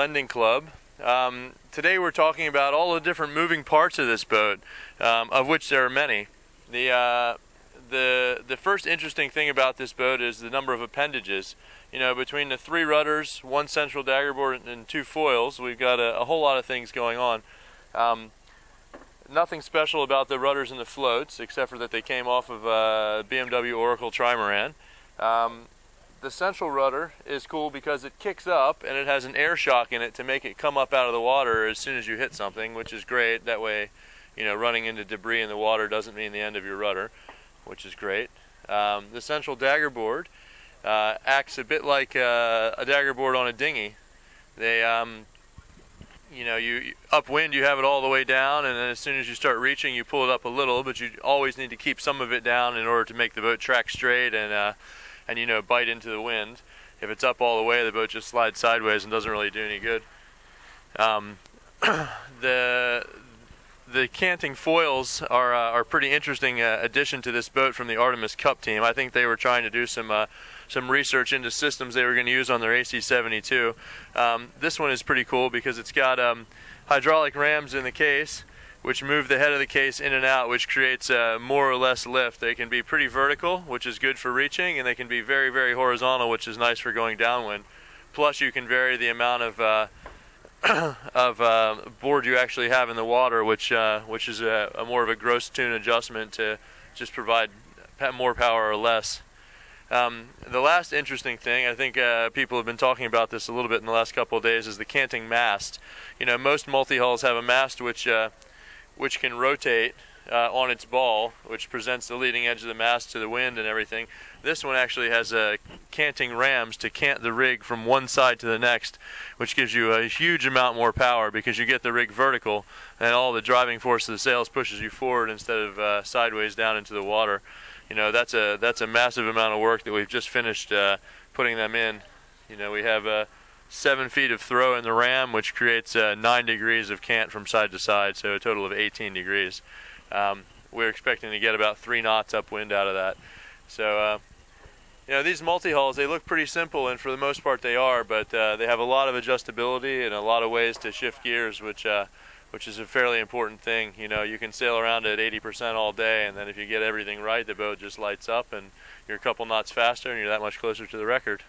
Lending Club. Today we're talking about all the different moving parts of this boat, of which there are many. The first interesting thing about this boat is the number of appendages. You know, between the 3 rudders, 1 central daggerboard, and 2 foils, we've got a whole lot of things going on. Nothing special about the rudders and the floats, except for that they came off of BMW Oracle Trimaran. The central rudder is cool because it kicks up and it has an air shock in it to make it come up out of the water as soon as you hit something, which is great. That way, you know, running into debris in the water doesn't mean the end of your rudder, which is great. The central daggerboard acts a bit like a daggerboard on a dinghy. They, you know, upwind you have it all the way down, and then as soon as you start reaching, you pull it up a little, but you always need to keep some of it down in order to make the boat track straight and you know, bite into the wind. If it's up all the way, the boat just slides sideways and doesn't really do any good. The canting foils are a pretty interesting addition to this boat from the Artemis Cup team. I think they were trying to do some research into systems they were going to use on their AC-72. This one is pretty cool because it's got hydraulic rams in the case, which move the head of the case in and out, which creates more or less lift. They can be pretty vertical, which is good for reaching, and they can be very, very horizontal, which is nice for going downwind. Plus, you can vary the amount of board you actually have in the water, which is a more of a gross tune adjustment to just provide more power or less. The last interesting thing, I think people have been talking about this a little bit in the last couple of days, is the canting mast. You know, most multi-hulls have a mast which can rotate on its ball, which presents the leading edge of the mast to the wind and everything. This one actually has canting rams to cant the rig from one side to the next, which gives you a huge amount more power because you get the rig vertical and all the driving force of the sails pushes you forward instead of sideways down into the water. You know, that's a massive amount of work that we've just finished putting them in. You know, we have 7 feet of throw in the ram, which creates 9 degrees of cant from side to side, so a total of 18 degrees. We're expecting to get about 3 knots upwind out of that. So, you know, these multi-hulls, they look pretty simple, and for the most part they are, but they have a lot of adjustability and a lot of ways to shift gears, which is a fairly important thing. You know, you can sail around at 80% all day, and then if you get everything right, the boat just lights up, and you're a couple knots faster, and you're that much closer to the record.